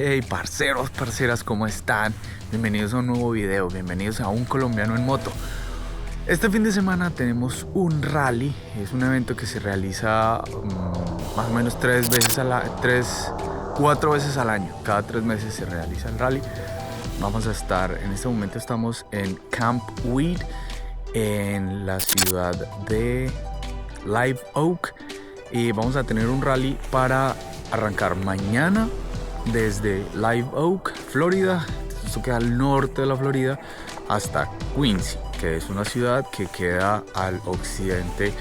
Hey parceros, parceras, ¿cómo están? Bienvenidos a un nuevo video, bienvenidos a Un Colombiano en Moto. Este fin de semana tenemos un rally, es un evento que se realiza más o menos 4 veces al año. Cada 3 meses se realiza el rally. Vamos a estar, en este momento estamos en Camp Weed, en la ciudad de Live Oak, y vamos a tener un rally para arrancar mañana desde Live Oak, Florida. Esto queda al norte de la Florida, hasta Quincy, que es una ciudad que queda al occidente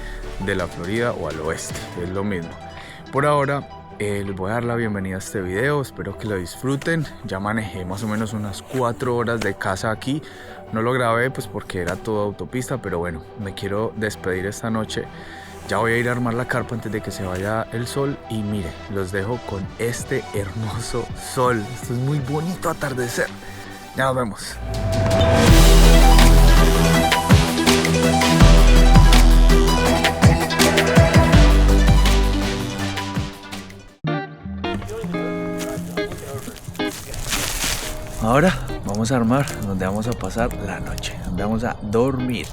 de la Florida, o al oeste, es lo mismo. Por ahora les voy a dar la bienvenida a este video, espero que lo disfruten. Ya manejé más o menos unas 4 horas de casa aquí. No lo grabé pues porque era toda autopista, pero bueno, me quiero despedir esta noche. Ya voy a ir a armar la carpa antes de que se vaya el sol. Y mire, los dejo con este hermoso sol. Esto es muy bonito atardecer. Ya nos vemos. Ahora vamos a armar donde vamos a pasar la noche, donde vamos a dormir.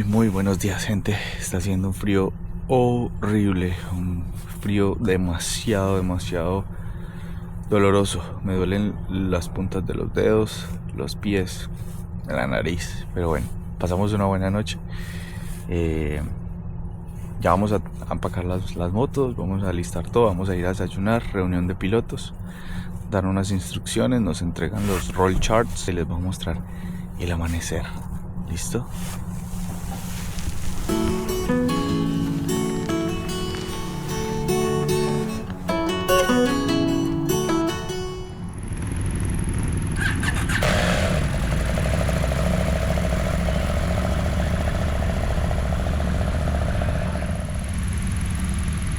Muy buenos días, gente. Está haciendo un frío horrible, un frío demasiado doloroso. Me duelen las puntas de los dedos, los pies, la nariz, pero bueno, pasamos una buena noche. Ya vamos a empacar las motos, vamos a alistar todo, vamos a ir a desayunar, reunión de pilotos, dar unas instrucciones, nos entregan los roll charts y les voy a mostrar el amanecer. ¿Listo?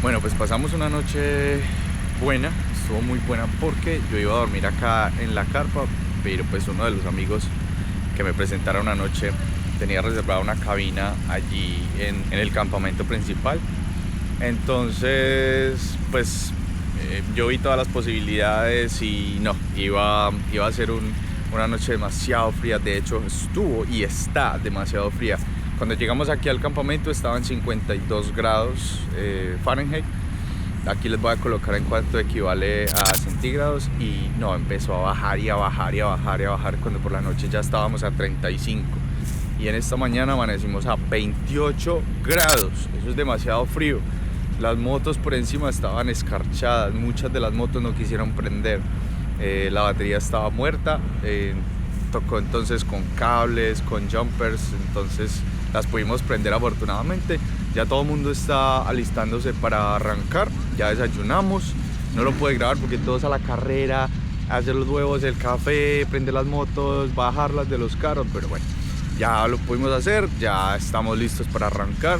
Bueno, pues pasamos una noche buena, estuvo muy buena porque yo iba a dormir acá en la carpa, pero pues uno de los amigos que me presentaron anoche tenía reservada una cabina allí en el campamento principal. Entonces pues yo vi todas las posibilidades y no, iba a ser una noche demasiado fría. De hecho estuvo y está demasiado fría. Cuando llegamos aquí al campamento estaban 52 grados Fahrenheit. Aquí les voy a colocar en cuánto equivale a centígrados. Y no, empezó a bajar y a bajar y a bajar y a bajar, cuando por la noche ya estábamos a 35. Y en esta mañana amanecimos a 28 grados. Eso es demasiado frío. Las motos por encima estaban escarchadas. Muchas de las motos no quisieron prender. La batería estaba muerta. Tocó entonces con cables, con jumpers. Entonces las pudimos prender afortunadamente. Ya todo el mundo está alistándose para arrancar. Ya desayunamos. No lo pude grabar porque todos a la carrera, hacer los huevos, el café, prender las motos, bajarlas de los carros. Pero bueno, ya lo pudimos hacer. Ya estamos listos para arrancar.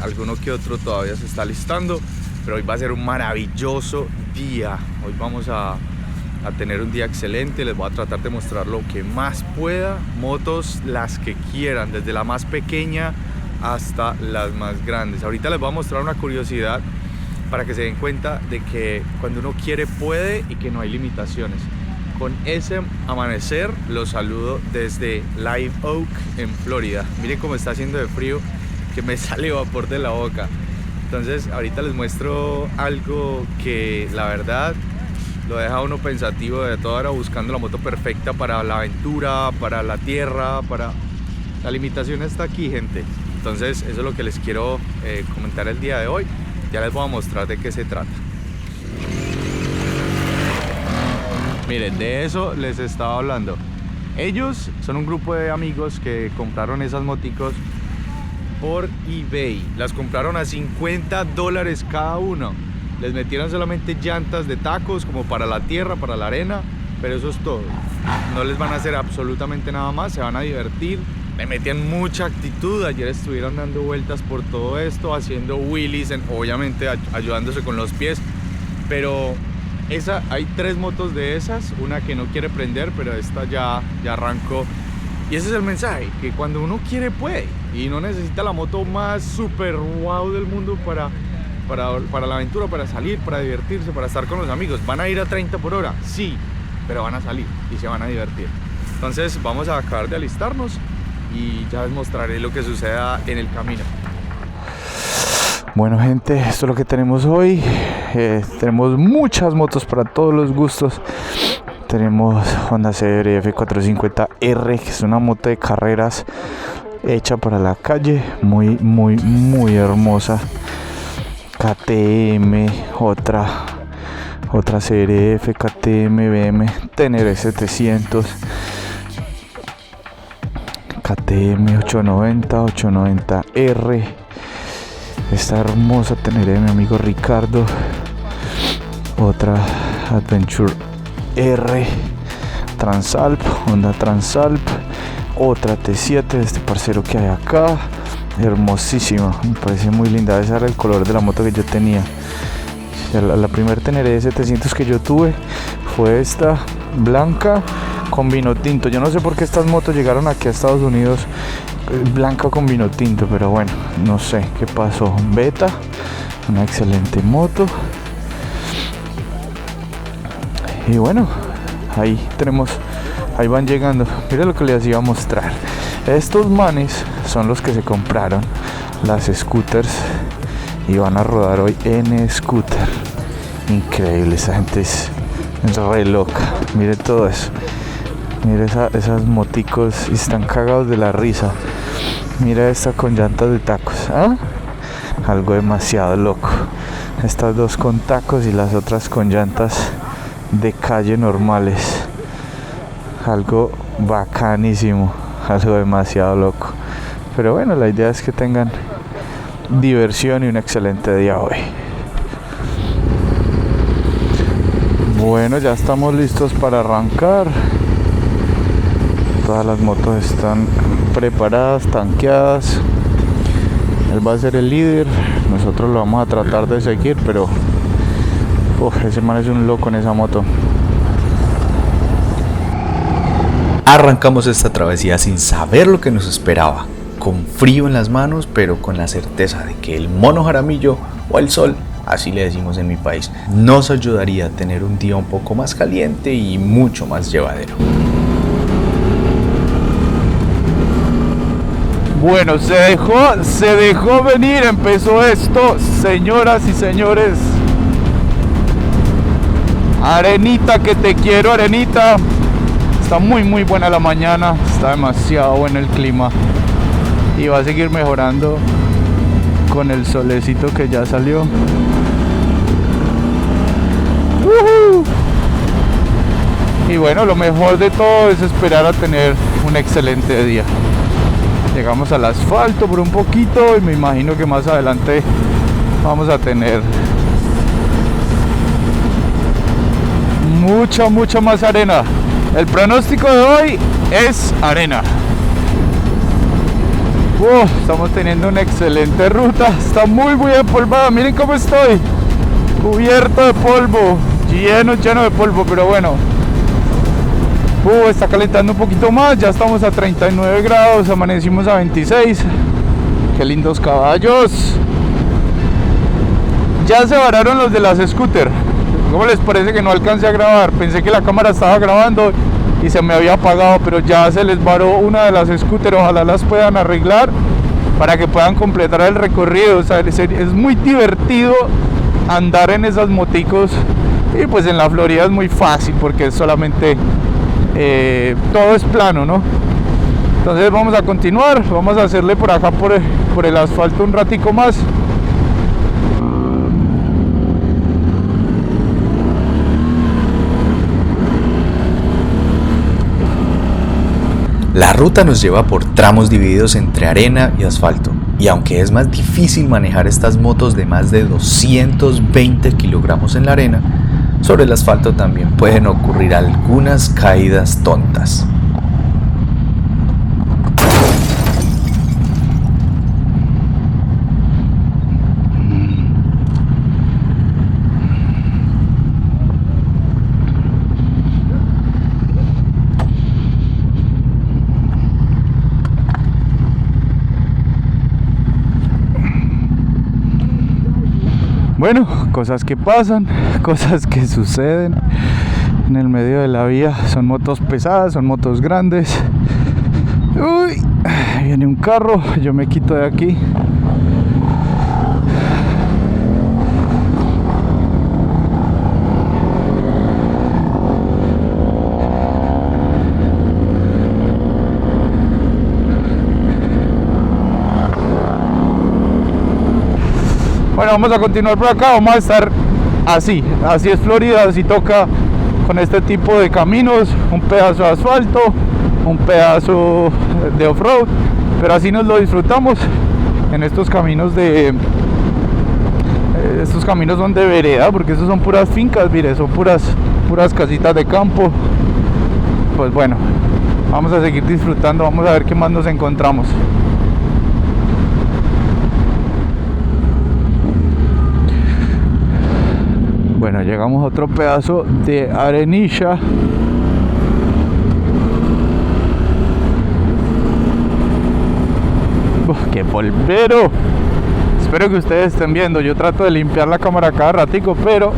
Alguno que otro todavía se está alistando, pero hoy va a ser un maravilloso día. Hoy vamos a tener un día excelente. Les voy a tratar de mostrar lo que más pueda. Motos las que quieran, desde la más pequeña hasta las más grandes. Ahorita les voy a mostrar una curiosidad para que se den cuenta de que cuando uno quiere puede y que no hay limitaciones. con ese amanecer los saludo desde Live Oak en Florida. Miren cómo está haciendo de frío, que me sale vapor de la boca. Entonces ahorita les muestro algo que la verdad lo deja uno pensativo de toda hora, buscando la moto perfecta para la aventura, para la tierra, para... La limitación está aquí, gente. Entonces eso es lo que les quiero comentar el día de hoy. Ya les voy a mostrar de qué se trata. Miren, de eso les estaba hablando. Ellos son un grupo de amigos que compraron esas moticos por eBay. Las compraron a $50 cada uno. Les metieron solamente llantas de tacos como para la tierra, para la arena, pero eso es todo. No les van a hacer absolutamente nada más, se van a divertir. Le metían mucha actitud. Ayer estuvieron dando vueltas por todo esto, haciendo wheelies, obviamente ayudándose con los pies. Pero hay 3 motos de esas, una que no quiere prender, pero esta ya arrancó. Y ese es el mensaje, que cuando uno quiere puede, y no necesita la moto más super wow del mundo para la aventura, para salir, para divertirse, para estar con los amigos. Van a ir a 30 por hora, sí, pero van a salir y se van a divertir. Entonces vamos a acabar de alistarnos y ya les mostraré lo que suceda en el camino. Bueno, gente, esto es lo que tenemos hoy. Tenemos muchas motos para todos los gustos. Tenemos Honda CRF 450R, que es una moto de carreras hecha para la calle, muy hermosa. KTM, otra CRF, KTM, BM, Tenere 700, KTM 890R, esta hermosa Tenere de mi amigo Ricardo, otra Adventure R, Transalp, Honda Transalp, otra T7 de este parcero que hay acá, hermosísima, me parece muy linda. Ese era el color de la moto que yo tenía. La primera Tenere 700 que yo tuve fue esta, blanca con vino tinto. Yo no sé por qué estas motos llegaron aquí a Estados Unidos blanca con vino tinto, pero bueno, no sé qué pasó. Beta, una excelente moto. Y bueno, ahí van llegando. Mira lo que les iba a mostrar. Estos manes son los que se compraron las scooters y van a rodar hoy en scooter. Increíble, esa gente es re loca. Mire todo eso. Mire esas moticos, y están cagados de la risa. Mira esta con llantas de tacos, ¿ah? Algo demasiado loco. Estas dos con tacos y las otras con llantas de calle normales. Algo bacanísimo, algo demasiado loco. Pero bueno, la idea es que tengan diversión y un excelente día hoy. Bueno, ya estamos listos para arrancar. Todas las motos están preparadas, tanqueadas. Él va a ser el líder, nosotros lo vamos a tratar de seguir, pero ese man es un loco en esa moto. Arrancamos esta travesía sin saber lo que nos esperaba, con frío en las manos, pero con la certeza de que el mono Jaramillo, o el sol, así le decimos en mi país, nos ayudaría a tener un día un poco más caliente y mucho más llevadero. Bueno, se dejó venir, empezó esto, señoras y señores. Arenita, que te quiero, Arenita. Está muy buena la mañana, está demasiado bueno el clima y va a seguir mejorando con el solecito que ya salió. Y bueno, lo mejor de todo es esperar a tener un excelente día. Llegamos al asfalto por un poquito y me imagino que más adelante vamos a tener mucha más arena. El pronóstico de hoy es arena. Estamos teniendo una excelente ruta. Está muy empolvada. Miren cómo estoy. Cubierto de polvo. Lleno de polvo, pero bueno. Está calentando un poquito más. Ya estamos a 39 grados. Amanecimos a 26. Qué lindos caballos. Ya se vararon los de las scooter. ¿Cómo les parece que no alcancé a grabar? Pensé que la cámara estaba grabando y se me había apagado, pero ya se les varó una de las scooters. Ojalá las puedan arreglar para que puedan completar el recorrido. O sea, es muy divertido andar en esas moticos, y pues en la Florida es muy fácil porque es solamente todo es plano, ¿no? Entonces vamos a continuar, vamos a hacerle por acá por el asfalto un ratico más. La ruta nos lleva por tramos divididos entre arena y asfalto, y aunque es más difícil manejar estas motos de más de 220 kilogramos en la arena, sobre el asfalto también pueden ocurrir algunas caídas tontas. Bueno, cosas que pasan, cosas que suceden en el medio de la vía. Son motos pesadas, son motos grandes. Uy, viene un carro, yo me quito de aquí. Bueno, vamos a continuar por acá, vamos a estar así es Florida, así toca con este tipo de caminos, un pedazo de asfalto, un pedazo de off-road, pero así nos lo disfrutamos en estos caminos estos caminos son de vereda, porque estos son puras fincas, mire, son puras casitas de campo. Pues bueno, vamos a seguir disfrutando, vamos a ver qué más nos encontramos. Bueno, llegamos a otro pedazo de arenilla. Uf, ¡qué polvero! Espero que ustedes estén viendo. Yo trato de limpiar la cámara cada ratico, pero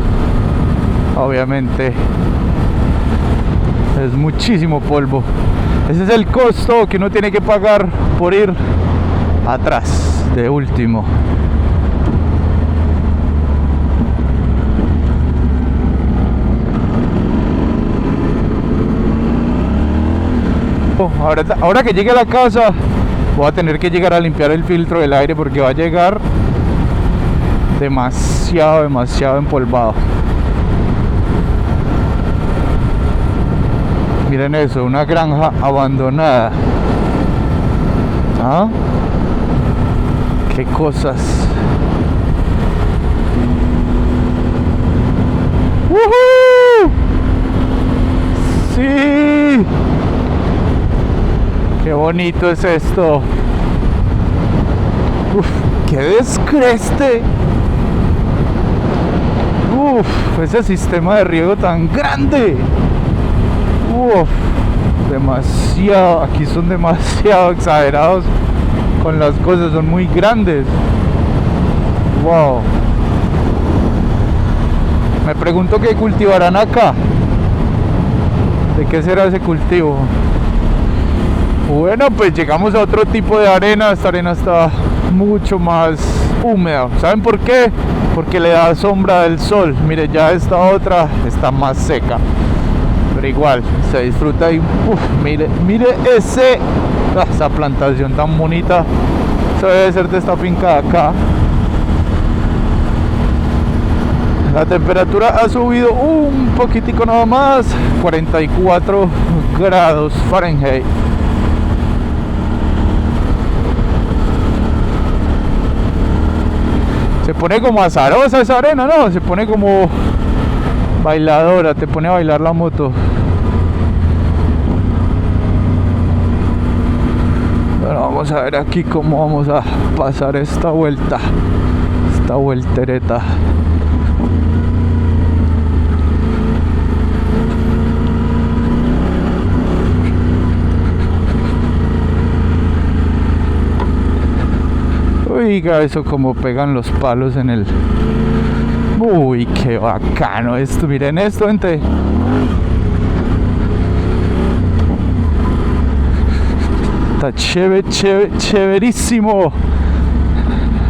obviamente es muchísimo polvo. Ese es el costo que uno tiene que pagar por ir atrás de último. Ahora que llegue a la casa voy a tener que llegar a limpiar el filtro del aire porque va a llegar demasiado empolvado. Miren eso, una granja abandonada. ¿Ah? Qué cosas. ¡Woohoo! Sí. Qué bonito es esto. Uf, qué descreste. Uf, ese sistema de riego tan grande. Uf, demasiado. Aquí son demasiado exagerados con las cosas, son muy grandes. Wow. Me pregunto qué cultivarán acá. ¿De qué será ese cultivo? Bueno, pues llegamos a otro tipo de arena. Esta arena está mucho más húmeda. ¿Saben por qué? Porque le da sombra del sol. Mire, ya esta otra está más seca, pero igual se disfruta. Y mire esa plantación tan bonita. Eso debe ser de esta finca de acá. La temperatura ha subido un poquitico nada más, 44 grados Fahrenheit. Se pone como azarosa esa arena, ¿no? Se pone como bailadora, te pone a bailar la moto. Bueno, vamos a ver aquí cómo vamos a pasar esta vuelta, esta vueltereta. Oiga, eso como pegan los palos en el... Uy. Uy, qué bacano esto. Miren esto, gente. Está chéverísimo.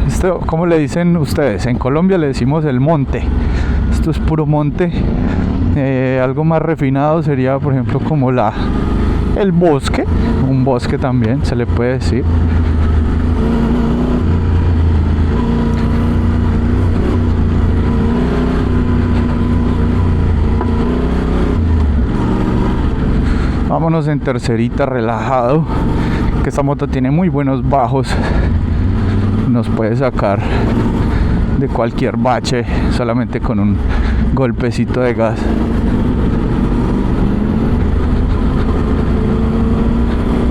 Esto, ¿cómo le dicen ustedes? En Colombia le decimos el monte. Esto es puro monte. Algo más refinado sería, por ejemplo, como el bosque. Un bosque también se le puede decir. Vámonos en tercerita, relajado, que esta moto tiene muy buenos bajos, nos puede sacar de cualquier bache solamente con un golpecito de gas.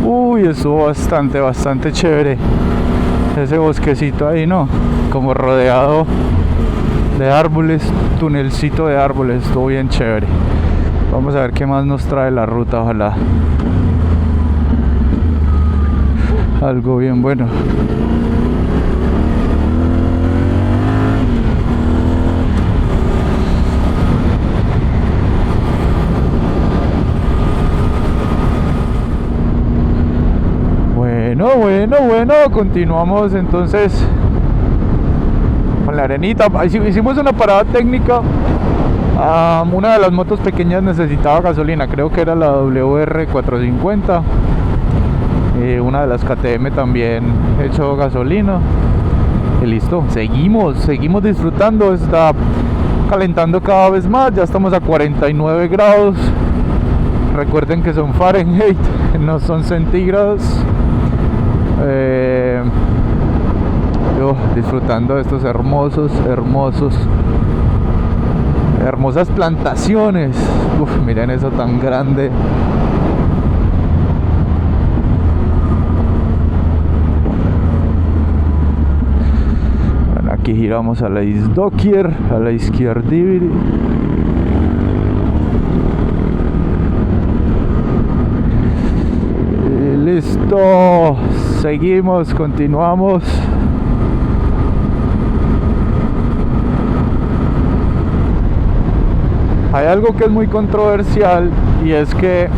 Uy, estuvo bastante chévere ese bosquecito ahí, ¿no? Como rodeado de árboles, tunelcito de árboles, estuvo bien chévere. Vamos a ver qué más nos trae la ruta, ojalá algo bien bueno. Bueno, continuamos entonces con la arenita. Hicimos una parada técnica. Una de las motos pequeñas necesitaba gasolina, creo que era la WR450. Una de las KTM también echó gasolina. Y listo, seguimos disfrutando. Está calentando cada vez más, ya estamos a 49 grados. Recuerden que son Fahrenheit, no son centígrados. Yo disfrutando de estos hermosas plantaciones. Miren eso tan grande. Bueno, aquí giramos a la Isdokier, a la izquierda. Listo, seguimos, continuamos. Hay algo que es muy controversial y es que,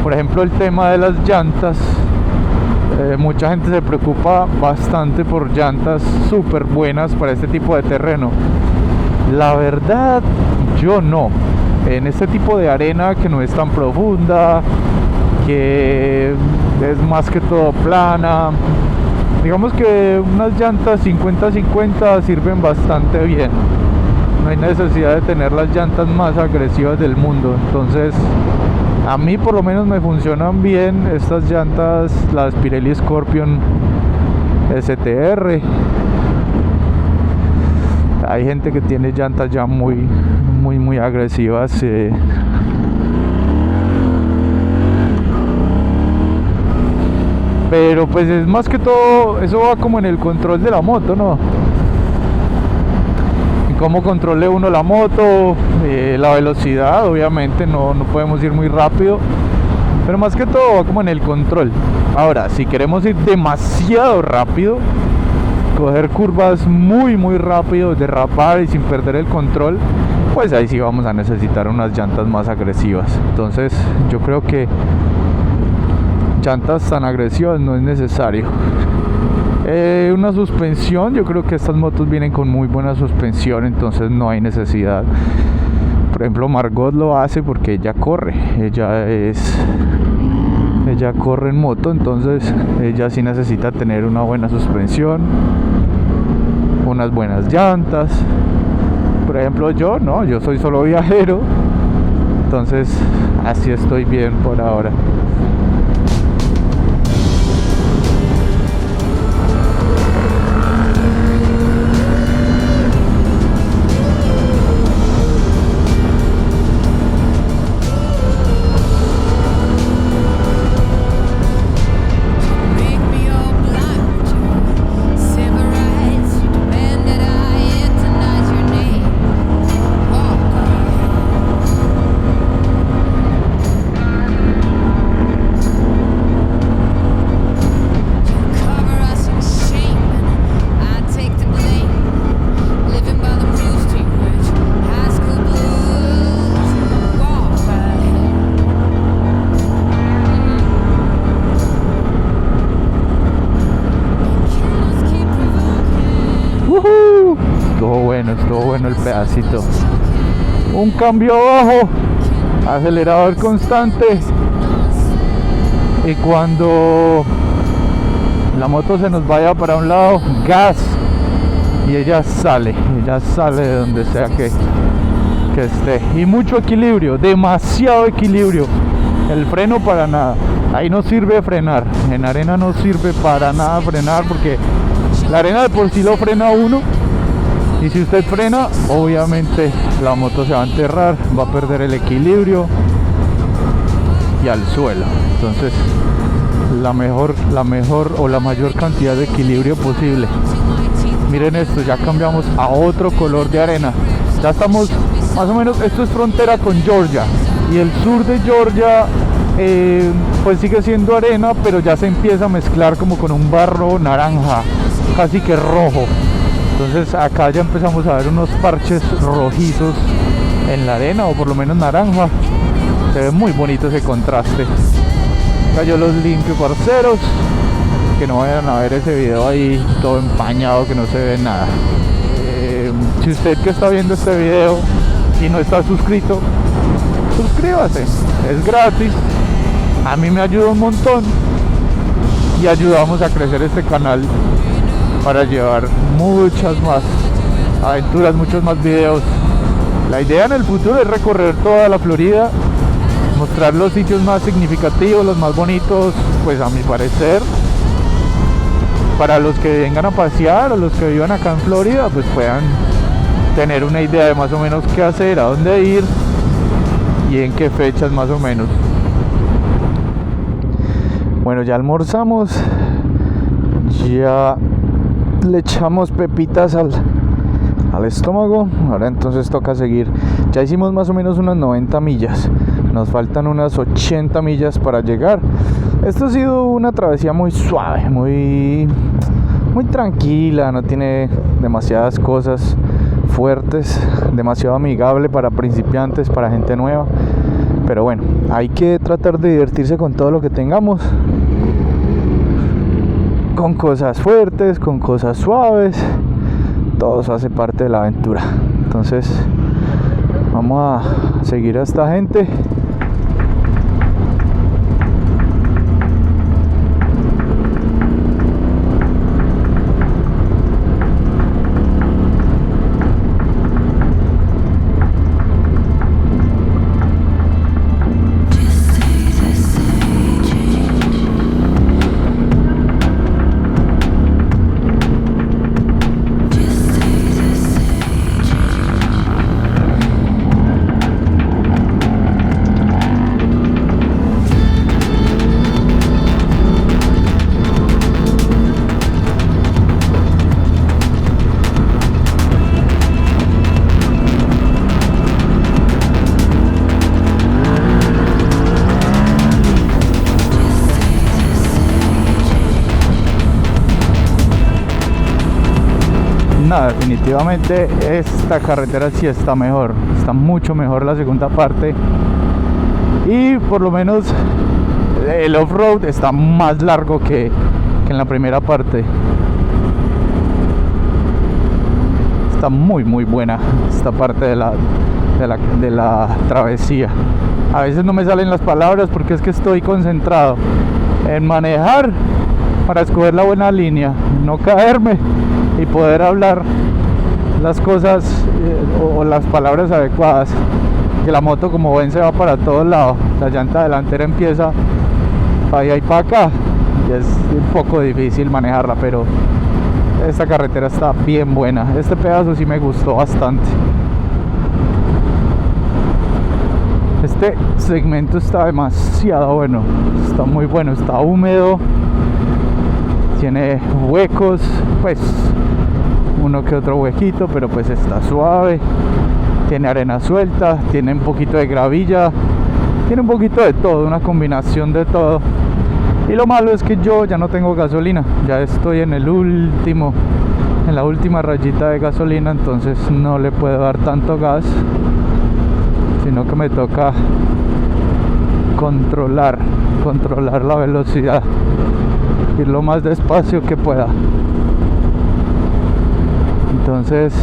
por ejemplo, el tema de las llantas. Mucha gente se preocupa bastante por llantas súper buenas para este tipo de terreno. La verdad, yo no. En este tipo de arena que no es tan profunda, que es más que todo plana, digamos que unas llantas 50-50 sirven bastante bien. No hay necesidad de tener las llantas más agresivas del mundo. Entonces, a mí por lo menos me funcionan bien estas llantas, las Pirelli Scorpion STR. Hay gente que tiene llantas ya muy agresivas. Pero pues es más que todo, eso va como en el control de la moto, ¿no? En cómo controle uno la moto, la velocidad, obviamente no podemos ir muy rápido. Pero más que todo va como en el control. Ahora, si queremos ir demasiado rápido, coger curvas muy rápido, derrapar y sin perder el control, pues ahí sí vamos a necesitar unas llantas más agresivas. Entonces yo creo que llantas tan agresivas no es necesario. Una suspensión, yo creo que estas motos vienen con muy buena suspensión, entonces no hay necesidad. Por ejemplo, Margot lo hace porque ella corre, ella corre en moto, entonces ella sí necesita tener una buena suspensión, unas buenas llantas. Por ejemplo, yo no, yo soy solo viajero, entonces así estoy bien por ahora. bueno el pedacito. Un cambio abajo, acelerador constante, y cuando la moto se nos vaya para un lado, gas, y ella sale de donde sea que esté. Y mucho equilibrio, demasiado equilibrio. El freno para nada, ahí no sirve frenar, en arena no sirve para nada frenar, porque la arena de por sí lo frena a uno, y si usted frena, obviamente la moto se va a enterrar, va a perder el equilibrio y al suelo. Entonces la mejor o la mayor cantidad de equilibrio posible. Miren esto, ya cambiamos a otro color de arena, ya estamos más o menos, esto es frontera con Georgia, y el sur de Georgia pues sigue siendo arena, pero ya se empieza a mezclar como con un barro naranja, casi que rojo. Entonces acá ya empezamos a ver unos parches rojizos en la arena, o por lo menos naranja. Se ve muy bonito ese contraste. Acá yo los limpio, parceros, que no vayan a ver ese video ahí todo empañado, que no se ve nada. Si usted que está viendo este video y no está suscrito, suscríbase, es gratis, a mí me ayuda un montón y ayudamos a crecer este canal para llevar muchas más aventuras, muchos más videos. La idea en el futuro es recorrer toda la Florida, mostrar los sitios más significativos, los más bonitos, pues a mi parecer, para los que vengan a pasear o los que vivan acá en Florida, pues puedan tener una idea de más o menos qué hacer, a dónde ir y en qué fechas más o menos. Bueno, ya almorzamos, ya le echamos pepitas al estómago, ahora entonces toca seguir. Ya hicimos más o menos unas 90 millas, nos faltan unas 80 millas para llegar. Esto ha sido una travesía muy suave, muy tranquila, no tiene demasiadas cosas fuertes, demasiado amigable para principiantes, para gente nueva. Pero bueno, hay que tratar de divertirse con todo lo que tengamos, con cosas fuertes, con cosas suaves, todo eso hace parte de la aventura. Entonces vamos a seguir a esta gente. Definitivamente esta carretera sí está mejor, está mucho mejor la segunda parte, y por lo menos el off-road está más largo que en la primera parte. Está muy buena esta parte de la travesía. A veces no me salen las palabras porque es que estoy concentrado en manejar para escoger la buena línea, no caerme y poder hablar las cosas o las palabras adecuadas. Que la moto, como ven, se va para todos lados, la llanta delantera empieza para allá y para acá, y es un poco difícil manejarla, pero esta carretera está bien buena. Este pedazo sí me gustó bastante. Este segmento está demasiado bueno, está muy bueno, está húmedo, tiene huecos, pues uno que otro huequito, pero pues está suave, tiene arena suelta, tiene un poquito de gravilla, tiene un poquito de todo, una combinación de todo. Y lo malo es que yo ya no tengo gasolina, ya estoy en la última rayita de gasolina, entonces no le puedo dar tanto gas, sino que me toca controlar la velocidad, ir lo más despacio que pueda. Entonces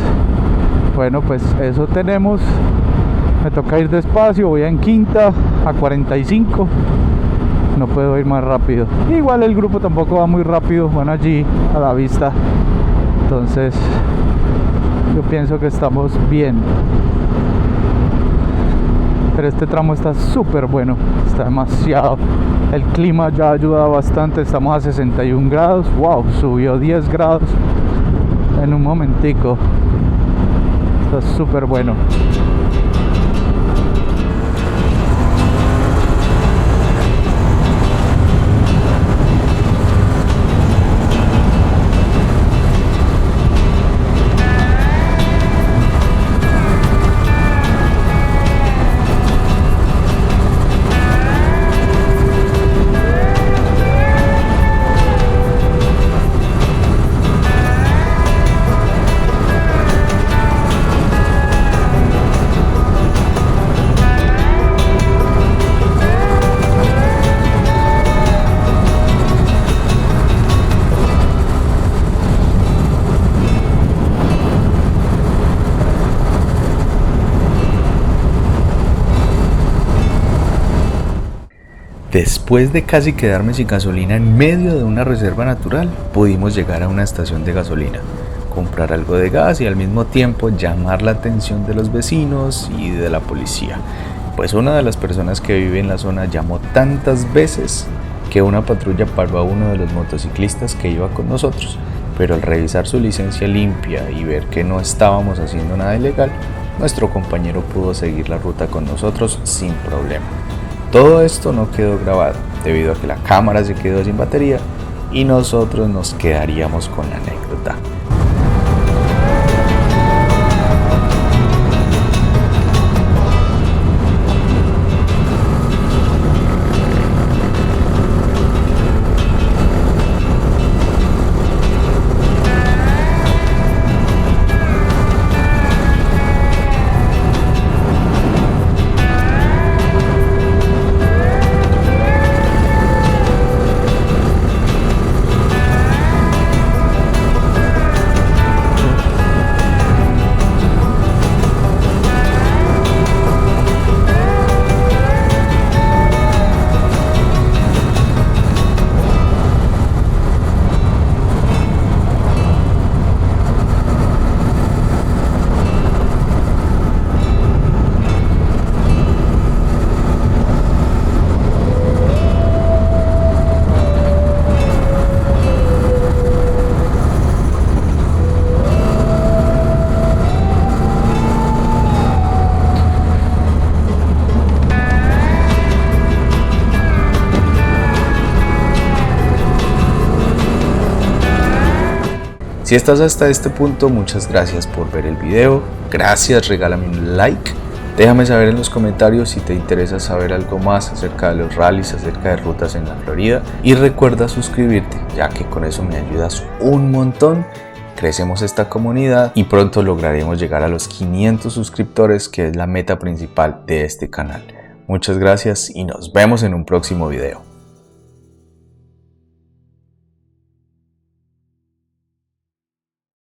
Bueno, pues eso tenemos. Me toca ir despacio, voy en quinta a 45. No puedo ir más rápido. Igual el grupo tampoco va muy rápido, van allí a la vista. Entonces yo pienso que estamos bien. Pero este tramo está súper bueno, está demasiado. El clima ya ayuda bastante, estamos a 61 grados. Wow, subió 10 grados en un momentico. Está súper bueno. Después de casi quedarme sin gasolina en medio de una reserva natural, pudimos llegar a una estación de gasolina, comprar algo de gas y al mismo tiempo llamar la atención de los vecinos y de la policía. Pues una de las personas que vive en la zona llamó tantas veces que una patrulla paró a uno de los motociclistas que iba con nosotros, pero al revisar su licencia limpia y ver que no estábamos haciendo nada ilegal, nuestro compañero pudo seguir la ruta con nosotros sin problema. Todo esto no quedó grabado debido a que la cámara se quedó sin batería y nosotros nos quedaríamos con la anécdota. Si estás hasta este punto, muchas gracias por ver el video, gracias, regálame un like, déjame saber en los comentarios si te interesa saber algo más acerca de los rallies, acerca de rutas en la Florida y recuerda suscribirte, ya que con eso me ayudas un montón, crecemos esta comunidad y pronto lograremos llegar a los 500 suscriptores, que es la meta principal de este canal. Muchas gracias y nos vemos en un próximo video.